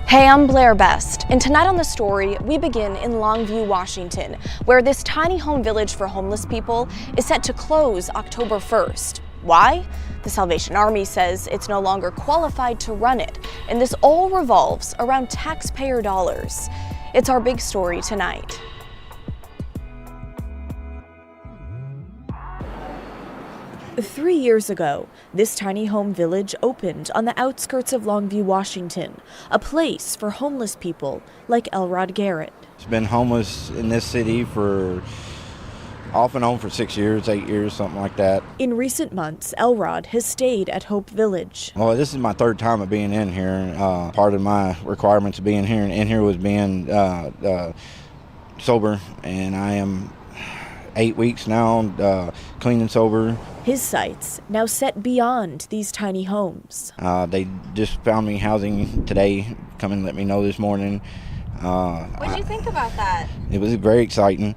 Hey, I'm Blair Best, and tonight on The Story, we begin in Longview, Washington, where this tiny home village for homeless people is set to close October 1st. Why? The Salvation Army says it's no longer qualified to run it, and this all revolves around taxpayer dollars. It's our big story tonight. Three years ago, this tiny home village opened on the outskirts of Longview, Washington, a place for homeless people like Elrod Garrett. It's been homeless in this city for off and on for 6 years, 8 years, something like that. In recent months, Elrod has stayed at Hope Village. Well, this is my third time of being in here. Part of my requirements of being here was being sober, and I am 8 weeks now, clean and sober. His sights now set beyond these tiny homes. They just found me housing today, come and let me know this morning. What did you think about that? It was very exciting.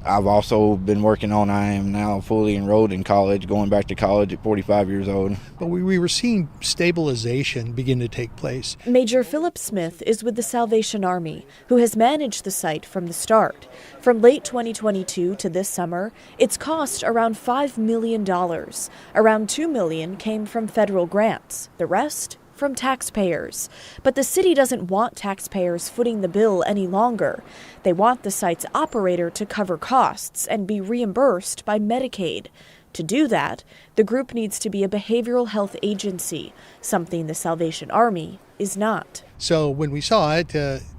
I've also been working on, I am now fully enrolled in college, going back to college at 45 years old. But we were seeing stabilization begin to take place. Major Philip Smith is with the Salvation Army, who has managed the site from the start. From late 2022 to this summer, it's cost around $5 million. Around $2 million came from federal grants. The rest from taxpayers. But the city doesn't want taxpayers footing the bill any longer. They want the site's operator to cover costs and be reimbursed by Medicaid. To do that, the group needs to be a behavioral health agency, something the Salvation Army is not. So when we saw it,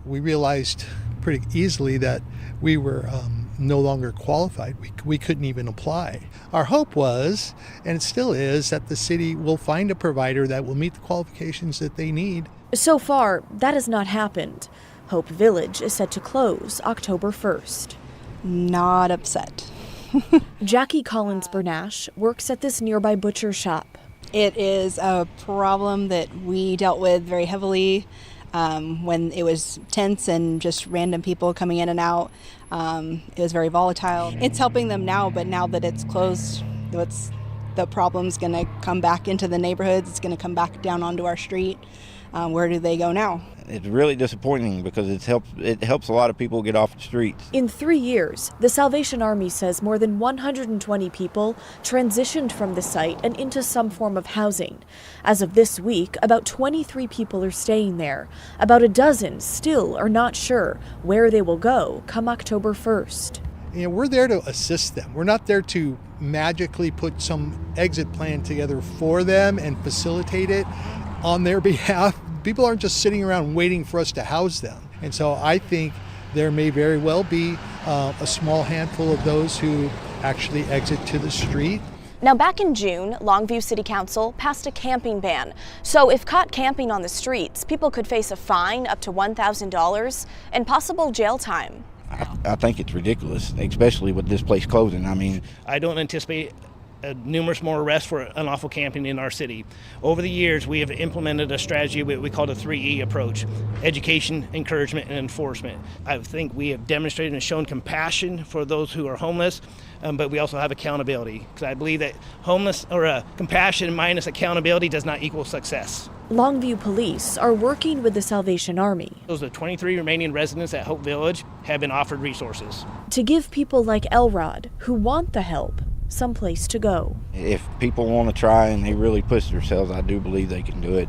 we realized pretty easily that we were no longer qualified. We couldn't even apply. Our hope was, and it still is, that the city will find a provider that will meet the qualifications that they need. So far, that has not happened. Hope Village is set to close October 1st. Not upset. Jackie Collins-Bernash works at this nearby butcher shop. It is a problem that we dealt with very heavily when it was tense and just random people coming in and out. It was very volatile. It's helping them now, but now that it's closed, the problem's going to come back into the neighborhoods. It's going to come back down onto our street. Where do they go now? It's really disappointing because it helps a lot of people get off the streets. In 3 years, the Salvation Army says more than 120 people transitioned from the site and into some form of housing. As of this week, about 23 people are staying there. About a dozen still are not sure where they will go come October 1st. You know, we're there to assist them. We're not there to magically put some exit plan together for them and facilitate it on their behalf. People aren't just sitting around waiting for us to house them. And so I think there may very well be a small handful of those who actually exit to the street. Now, back in June, Longview City Council passed a camping ban. So if caught camping on the streets, people could face a fine up to $1,000 and possible jail time. I think it's ridiculous, especially with this place closing. I mean, I don't anticipate numerous more arrests for unlawful camping in our city. Over the years, we have implemented a strategy we call the 3E approach: education, encouragement, and enforcement. I think we have demonstrated and shown compassion for those who are homeless, but we also have accountability, because I believe that compassion minus accountability does not equal success. Longview police are working with the Salvation Army. Those are 23 remaining residents at Hope Village have been offered resources to give people like Elrod, who want the help, someplace to go. If people want to try and they really push themselves, I do believe they can do it.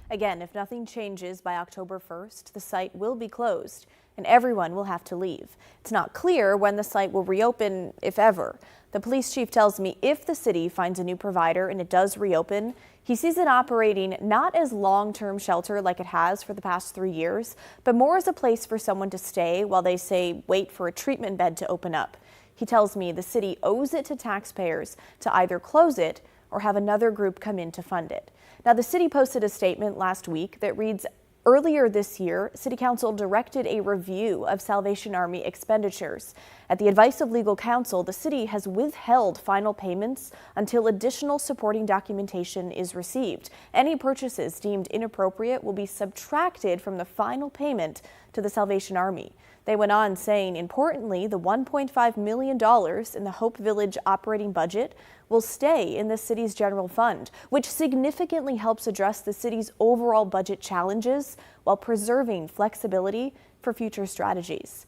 Again, if nothing changes by October 1st, the site will be closed and everyone will have to leave. It's not clear when the site will reopen, if ever. The police chief tells me if the city finds a new provider and it does reopen, he sees it operating not as long-term shelter like it has for the past 3 years, but more as a place for someone to stay while they wait for a treatment bed to open up. He tells me the city owes it to taxpayers to either close it or have another group come in to fund it. Now, the city posted a statement last week that reads, earlier this year, City Council directed a review of Salvation Army expenditures. At the advice of legal counsel, the city has withheld final payments until additional supporting documentation is received. Any purchases deemed inappropriate will be subtracted from the final payment to the Salvation Army. They went on saying, importantly, the $1.5 million in the Hope Village operating budget will stay in the city's general fund, which significantly helps address the city's overall budget challenges while preserving flexibility for future strategies.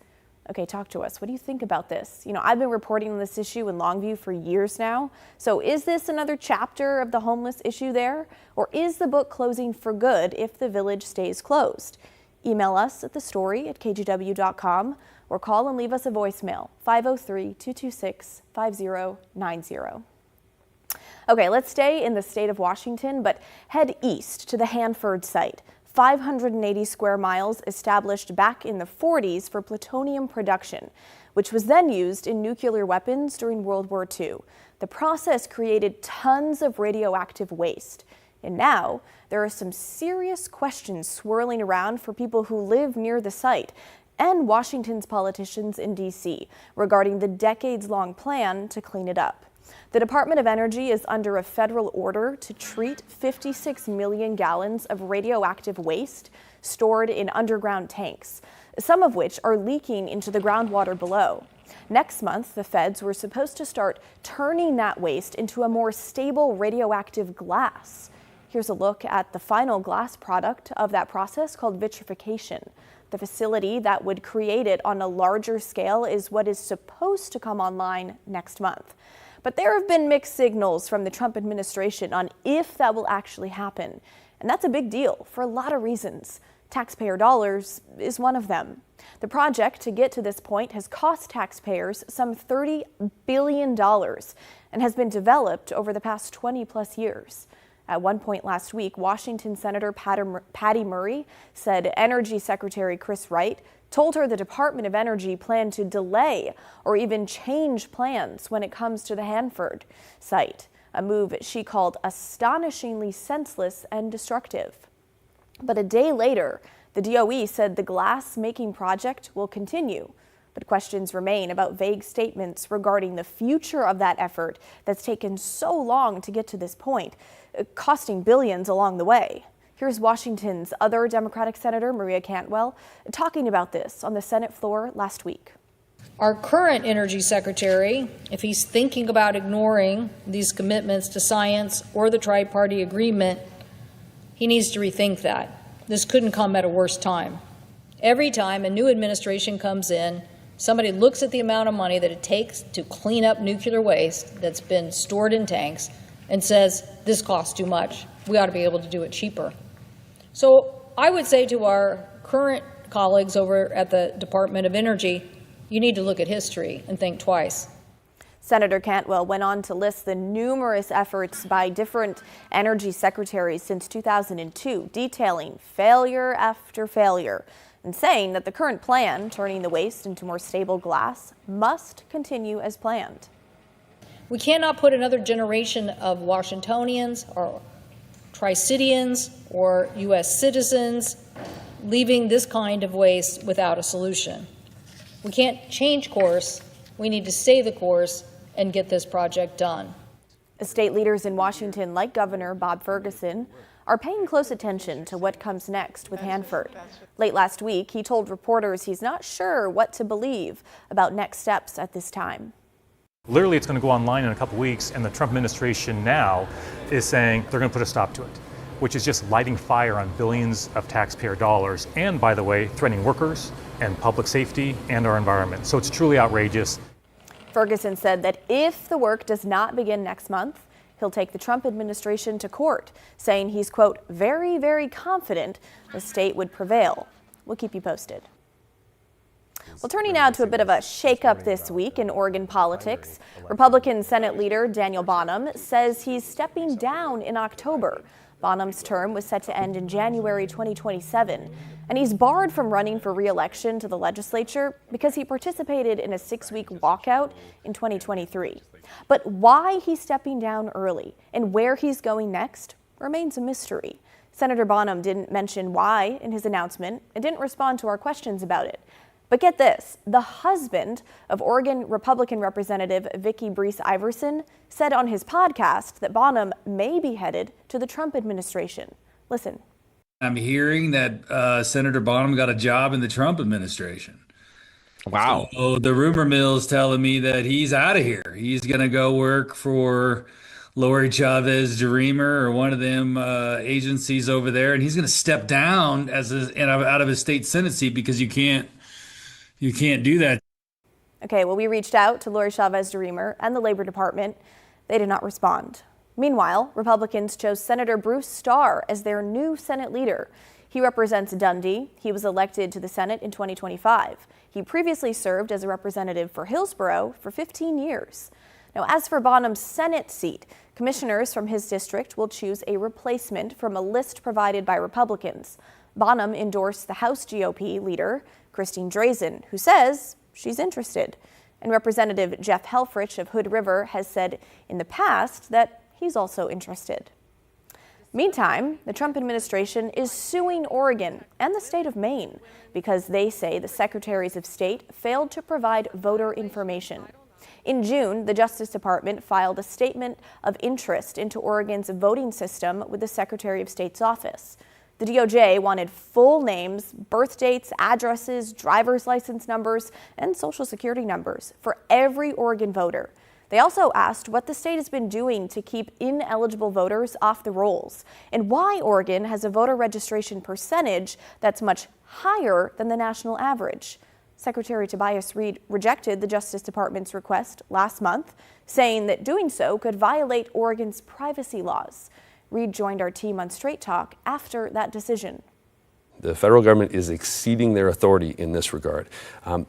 Okay, talk to us. What do you think about this? I've been reporting on this issue in Longview for years now. So is this another chapter of the homeless issue there? Or is the book closing for good if the village stays closed? Email us at thestory@kgw.com or call and leave us a voicemail, 503-226-5090. Okay, let's stay in the state of Washington, but head east to the Hanford site. 580 square miles established back in the 40s for plutonium production, which was then used in nuclear weapons during World War II. The process created tons of radioactive waste. And now there are some serious questions swirling around for people who live near the site and Washington's politicians in D.C. regarding the decades-long plan to clean it up. The Department of Energy is under a federal order to treat 56 million gallons of radioactive waste stored in underground tanks, some of which are leaking into the groundwater below. Next month, the feds were supposed to start turning that waste into a more stable radioactive glass. Here's a look at the final glass product of that process called vitrification. The facility that would create it on a larger scale is what is supposed to come online next month. But there have been mixed signals from the Trump administration on if that will actually happen. And that's a big deal for a lot of reasons. Taxpayer dollars is one of them. The project to get to this point has cost taxpayers some $30 billion and has been developed over the past 20 plus years. At one point last week, Washington Senator Patty Murray said Energy Secretary Chris Wright told her the Department of Energy planned to delay or even change plans when it comes to the Hanford site, a move she called astonishingly senseless and destructive. But a day later, the DOE said the glass-making project will continue. But questions remain about vague statements regarding the future of that effort that's taken so long to get to this point, costing billions along the way. Here's Washington's other Democratic Senator, Maria Cantwell, talking about this on the Senate floor last week. Our current Energy Secretary, if he's thinking about ignoring these commitments to science or the tri-party agreement, he needs to rethink that. This couldn't come at a worse time. Every time a new administration comes in, somebody looks at the amount of money that it takes to clean up nuclear waste that's been stored in tanks and says, this costs too much. We ought to be able to do it cheaper. So I would say to our current colleagues over at the Department of Energy, you need to look at history and think twice. Senator Cantwell went on to list the numerous efforts by different energy secretaries since 2002, detailing failure after failure, and saying that the current plan, turning the waste into more stable glass, must continue as planned. We cannot put another generation of Washingtonians or Tri-Citians or U.S. citizens leaving this kind of waste without a solution. We can't change course. We need to stay the course and get this project done. State leaders in Washington, like Governor Bob Ferguson, are paying close attention to what comes next with Hanford. Late last week, he told reporters he's not sure what to believe about next steps at this time. Literally, it's going to go online in a couple weeks, and the Trump administration now is saying they're going to put a stop to it, which is just lighting fire on billions of taxpayer dollars and, by the way, threatening workers and public safety and our environment. So it's truly outrageous. Ferguson said that if the work does not begin next month, he'll take the Trump administration to court, saying he's, quote, very, very confident the state would prevail. We'll keep you posted. Well, turning now to a bit of a shakeup this week in Oregon politics. Republican Senate leader Daniel Bonham says he's stepping down in October. Bonham's term was set to end in January 2027, and he's barred from running for re-election to the legislature because he participated in a 6-week walkout in 2023. But why he's stepping down early and where he's going next remains a mystery. Senator Bonham didn't mention why in his announcement and didn't respond to our questions about it. But get this, the husband of Oregon Republican Representative Vicky Brees Iverson said on his podcast that Bonham may be headed to the Trump administration. Listen. I'm hearing that Senator Bonham got a job in the Trump administration. Wow. So the rumor mill is telling me that he's out of here. He's going to go work for Lori Chavez DeRemer or one of them agencies over there, and he's going to step down out of his state Senate seat because you can't do that. Okay, well, we reached out to Lori Chavez DeRemer and the Labor Department. They did not respond. Meanwhile, Republicans chose Senator Bruce Starr as their new Senate leader. He represents Dundee. He was elected to the Senate in 2025. He previously served as a representative for Hillsborough for 15 years. Now, as for Bonham's Senate seat, commissioners from his district will choose a replacement from a list provided by Republicans. Bonham endorsed the House GOP leader, Christine Drazen, who says she's interested. And Representative Jeff Helfrich of Hood River has said in the past that he's also interested. Meantime, the Trump administration is suing Oregon and the state of Maine because they say the secretaries of state failed to provide voter information. In June, the Justice Department filed a statement of interest into Oregon's voting system with the Secretary of State's office. The DOJ wanted full names, birth dates, addresses, driver's license numbers, and social security numbers for every Oregon voter. They also asked what the state has been doing to keep ineligible voters off the rolls and why Oregon has a voter registration percentage that's much higher than the national average. Secretary Tobias Reed rejected the Justice Department's request last month, saying that doing so could violate Oregon's privacy laws. Reed joined our team on Straight Talk after that decision. The federal government is exceeding their authority in this regard.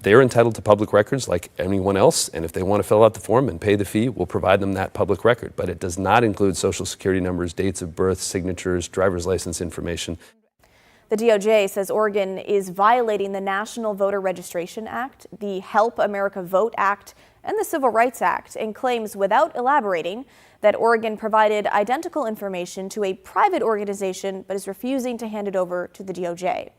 They're entitled to public records like anyone else, and if they want to fill out the form and pay the fee, we'll provide them that public record. But it does not include social security numbers, dates of birth, signatures, driver's license information. The DOJ says Oregon is violating the National Voter Registration Act, the Help America Vote Act, and the Civil Rights Act, and claims, without elaborating, that Oregon provided identical information to a private organization but is refusing to hand it over to the DOJ.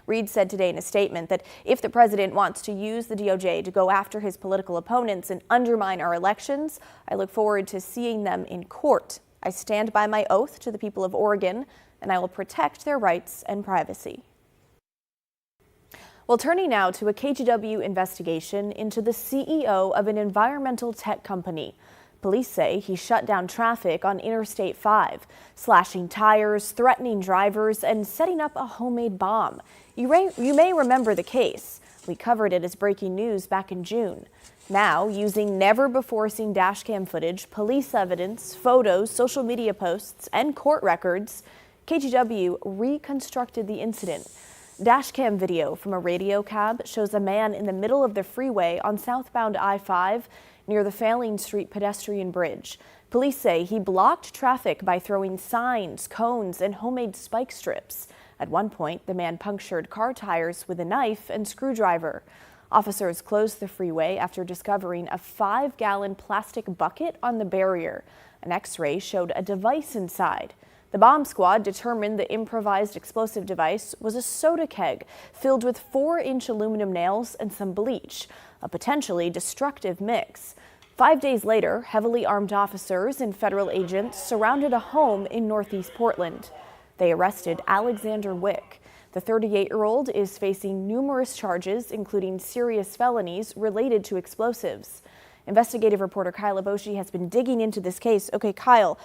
Reed said today in a statement that if the president wants to use the DOJ to go after his political opponents and undermine our elections, I look forward to seeing them in court. I stand by my oath to the people of Oregon, and I will protect their rights and privacy. Well, turning now to a KGW investigation into the CEO of an environmental tech company. Police say he shut down traffic on Interstate 5, slashing tires, threatening drivers, and setting up a homemade bomb. You may remember the case. We covered it as breaking news back in June. Now, using never-before-seen dashcam footage, police evidence, photos, social media posts, and court records, KGW reconstructed the incident. Dashcam video from a radio cab shows a man in the middle of the freeway on southbound I-5 near the Failing Street pedestrian bridge. Police say he blocked traffic by throwing signs, cones, and homemade spike strips. At one point, the man punctured car tires with a knife and screwdriver. Officers closed the freeway after discovering a 5-gallon plastic bucket on the barrier. An X-ray showed a device inside. The bomb squad determined the improvised explosive device was a soda keg filled with 4-inch aluminum nails and some bleach, a potentially destructive mix. 5 days later, heavily armed officers and federal agents surrounded a home in Northeast Portland. They arrested Alexander Wick. The 38-year-old is facing numerous charges, including serious felonies related to explosives. Investigative reporter Kyle Aboshi has been digging into this case. Okay, Kyle,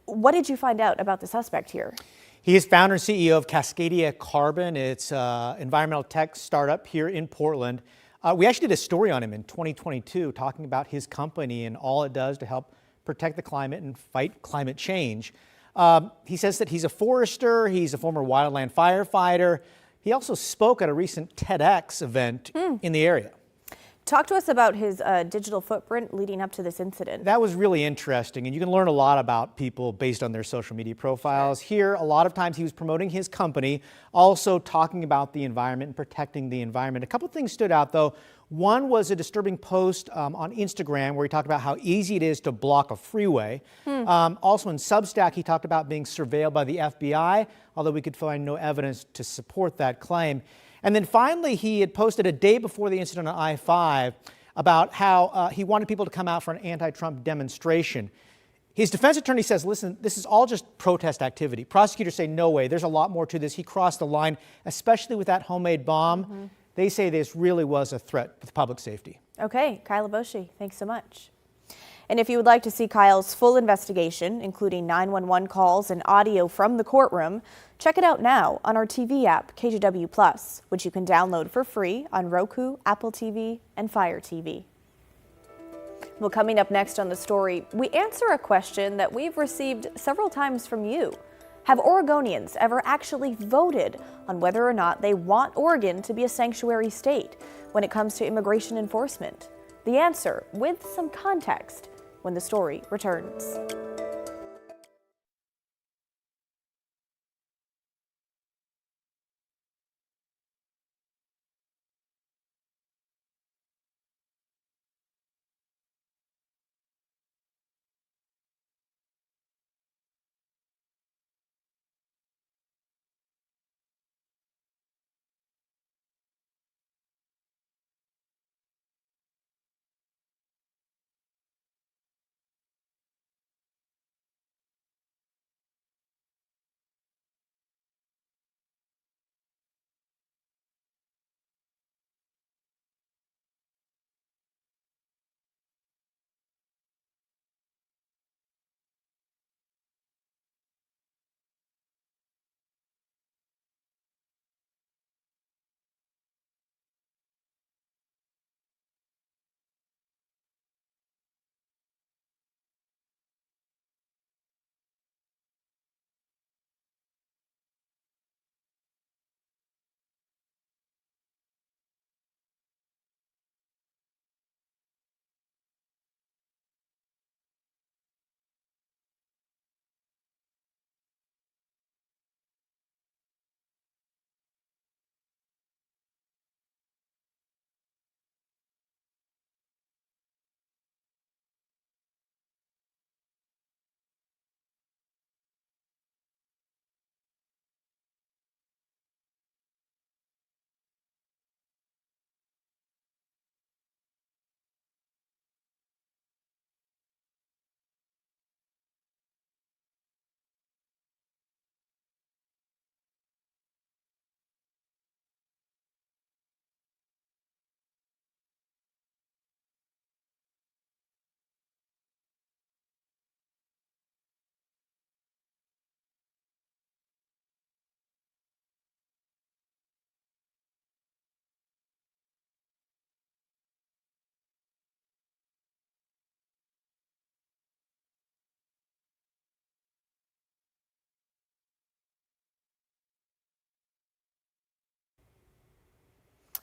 what did you find out about the suspect here? He is founder and CEO of Cascadia Carbon. It's an environmental tech startup here in Portland. We actually did a story on him in 2022 talking about his company and all it does to help protect the climate and fight climate change. He says that he's a forester, he's a former wildland firefighter. He also spoke at a recent TEDx event in the area. Talk to us about his digital footprint leading up to this incident. That was really interesting, and you can learn a lot about people based on their social media profiles. Here, a lot of times he was promoting his company, also talking about the environment and protecting the environment. A couple things stood out, though. One was a disturbing post on Instagram where he talked about how easy it is to block a freeway. Also in Substack, he talked about being surveilled by the FBI, although we could find no evidence to support that claim. And then finally, he had posted a day before the incident on I-5 about how he wanted people to come out for an anti-Trump demonstration. His defense attorney says, listen, this is all just protest activity. Prosecutors say, no way, there's a lot more to this. He crossed the line, especially with that homemade bomb. They say this really was a threat to public safety. Okay, Kyla Boshi, thanks so much. And if you would like to see Kyle's full investigation, including 911 calls and audio from the courtroom, check it out now on our TV app, KGW Plus, which you can download for free on Roku, Apple TV, and Fire TV. Well, coming up next on the story, we answer a question that we've received several times from you. Have Oregonians ever actually voted on whether or not they want Oregon to be a sanctuary state when it comes to immigration enforcement? The answer, with some context, when the story returns.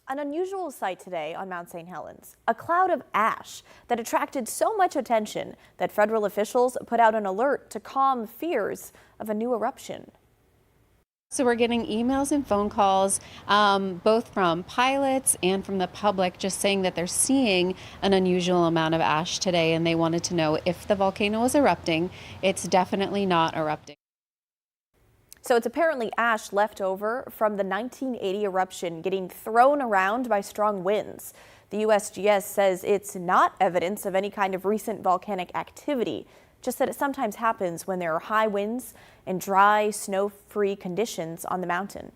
An unusual sight today on Mount St. Helens, a cloud of ash that attracted so much attention that federal officials put out an alert to calm fears of a new eruption. So we're getting emails and phone calls, both from pilots and from the public, just saying that they're seeing an unusual amount of ash today, and they wanted to know if the volcano was erupting. It's definitely not erupting. So it's apparently ash left over from the 1980 eruption getting thrown around by strong winds. The USGS says it's not evidence of any kind of recent volcanic activity, just that it sometimes happens when there are high winds and dry, snow-free conditions on the mountain.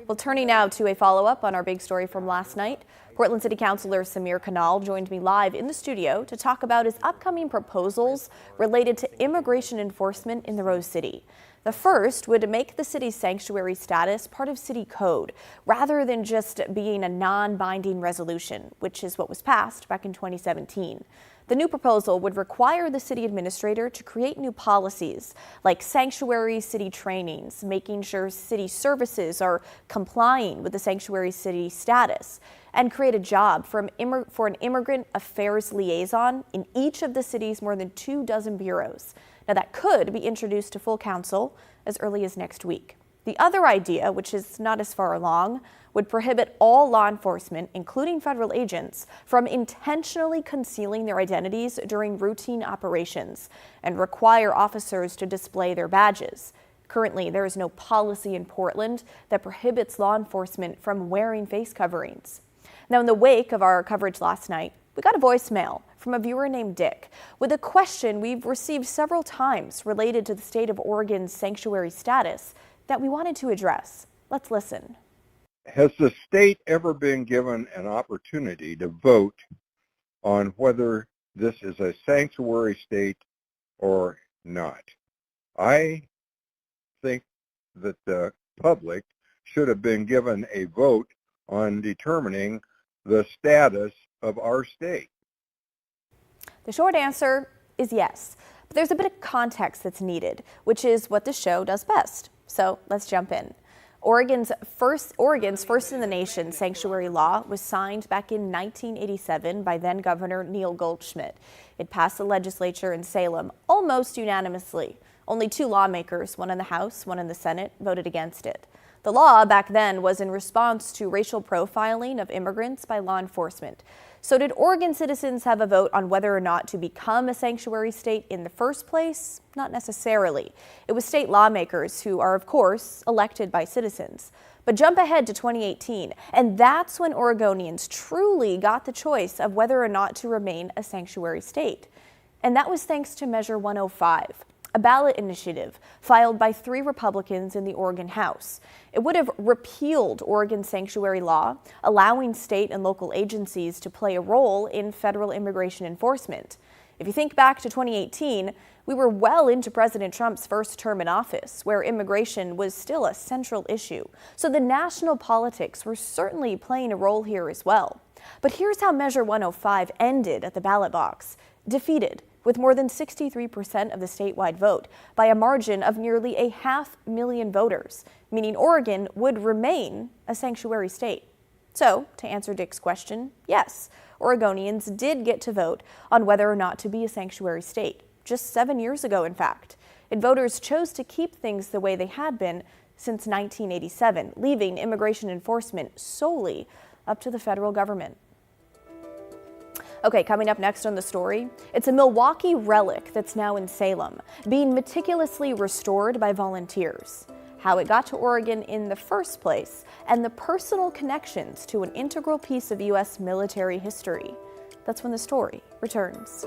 Well, turning now to a follow-up on our big story from last night. Portland City Councilor Samir Kanal joined me live in the studio to talk about his upcoming proposals related to immigration enforcement in the Rose City. The first would make the city's sanctuary status part of city code, rather than just being a non-binding resolution, which is what was passed back in 2017. The new proposal would require the city administrator to create new policies like sanctuary city trainings, making sure city services are complying with the sanctuary city status, and create a job for an immigrant affairs liaison in each of the city's more than 24 bureaus. Now, that could be introduced to full council as early as next week. The other idea, which is not as far along, would prohibit all law enforcement, including federal agents, from intentionally concealing their identities during routine operations and require officers to display their badges. Currently, there is no policy in Portland that prohibits law enforcement from wearing face coverings. Now, in the wake of our coverage last night, we got a voicemail from a viewer named Dick with a question we've received several times related to the state of Oregon's sanctuary status that we wanted to address. Let's listen. has the state ever been given an opportunity to vote on whether this is a sanctuary state or not? I think that the public should have been given a vote on determining the status of our state. The short answer is yes, but there's a bit of context that's needed, which is what the show does best. So let's jump in. Oregon's first in the nation sanctuary law was signed back in 1987 by then Governor Neil Goldschmidt. It passed the legislature in Salem almost unanimously. Only 2 lawmakers, one in the House, one in the Senate, voted against it. The law back then was in response to racial profiling of immigrants by law enforcement. So did Oregon citizens have a vote on whether or not to become a sanctuary state in the first place? Not necessarily. It was state lawmakers who are, of course, elected by citizens. But jump ahead to 2018, and that's when Oregonians truly got the choice of whether or not to remain a sanctuary state. And that was thanks to Measure 105. A ballot initiative filed by 3 Republicans in the Oregon House. It would have repealed Oregon's sanctuary law, allowing state and local agencies to play a role in federal immigration enforcement. If you think back to 2018, we were well into President Trump's first term in office, where immigration was still a central issue. So the national politics were certainly playing a role here as well. But here's how Measure 105 ended at the ballot box. Defeated, with more than 63% of the statewide vote, by a margin of nearly 500,000 voters, meaning Oregon would remain a sanctuary state. So, to answer Dick's question, yes, Oregonians did get to vote on whether or not to be a sanctuary state, just 7 years ago, in fact. And voters chose to keep things the way they had been since 1987, leaving immigration enforcement solely up to the federal government. Okay, coming up next on the story, it's a Milwaukee relic that's now in Salem, being meticulously restored by volunteers. How it got to Oregon in the first place, and the personal connections to an integral piece of U.S. military history. That's when the story returns.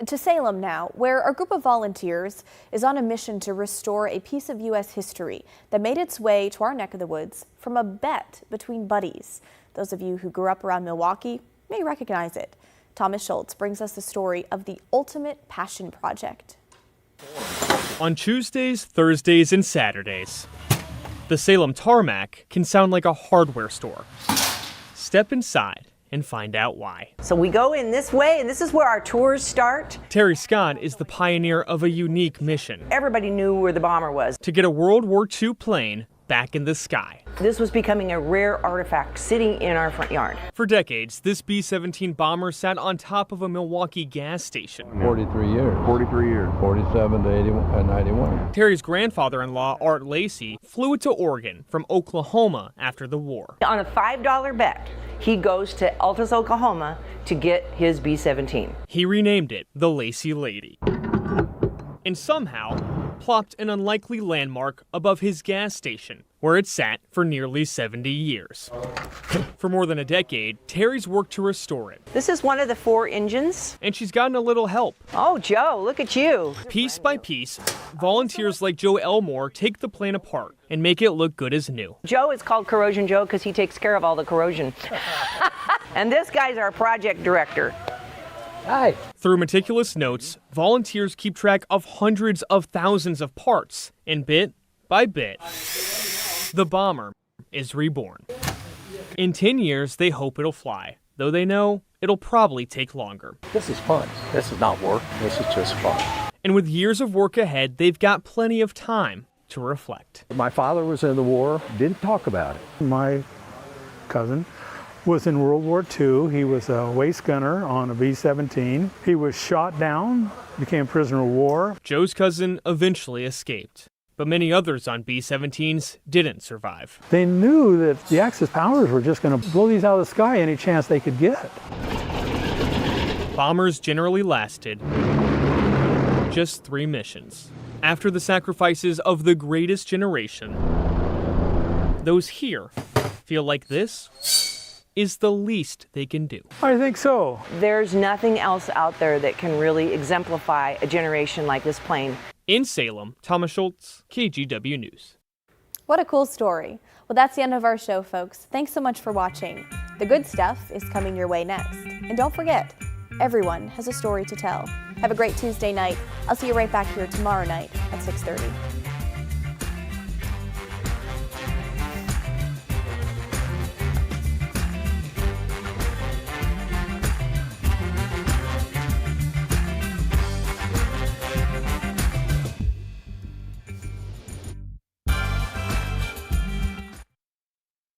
To Salem now, where a group of volunteers is on a mission to restore a piece of U.S. history that made its way to our neck of the woods from a bet between buddies. Those of you who grew up around Milwaukee may recognize it. Thomas Schultz brings us the story of the Ultimate Passion Project. On Tuesdays, Thursdays, and Saturdays, the Salem Tarmac can sound like a hardware store. Step inside and find out why. So we go in this way, and this is where our tours start. Terry Scott is the pioneer of a unique mission. Everybody knew where the bomber was. To get a World War II plane back in the sky. This was becoming a rare artifact sitting in our front yard. For decades, this B-17 bomber sat on top of a Milwaukee gas station. 43 years. 43 years. 47 to 81, 91. Terry's grandfather-in-law, Art Lacey, flew it to Oregon from Oklahoma after the war. On a $5 bet, he goes to Altus, Oklahoma to get his B-17. He renamed it the Lacey Lady. And somehow plopped an unlikely landmark above his gas station, where it sat for nearly 70 years. For more than a decade, Terry's worked to restore it. This is one of the 4 engines. And she's gotten a little help. Oh, Joe, look at you. Piece by piece, volunteers like Joe Elmore take the plane apart and make it look good as new. Joe is called Corrosion Joe because he takes care of all the corrosion. And this guy's our project director. Hi. Through meticulous notes, volunteers keep track of hundreds of thousands of parts, and bit by bit, the bomber is reborn. In 10 years, they hope it'll fly, though they know it'll probably take longer. This is fun. This is not work. This is just fun. And with years of work ahead, they've got plenty of time to reflect. My father was in the war, didn't talk about it. My cousin was in World War II. He was a waist gunner on a B-17. He was shot down, became prisoner of war. Joe's cousin eventually escaped, but many others on B-17s didn't survive. They knew that the Axis powers were just going to blow these out of the sky any chance they could get. Bombers generally lasted just 3 missions. After the sacrifices of the greatest generation, those here feel like this is the least they can do. I think so. There's nothing else out there that can really exemplify a generation like this plane. In Salem, Thomas Schultz, KGW News. What a cool story. Well, that's the end of our show, folks. Thanks so much for watching. The good stuff is coming your way next. And don't forget, everyone has a story to tell. Have a great Tuesday night. I'll see you right back here tomorrow night at 6:30.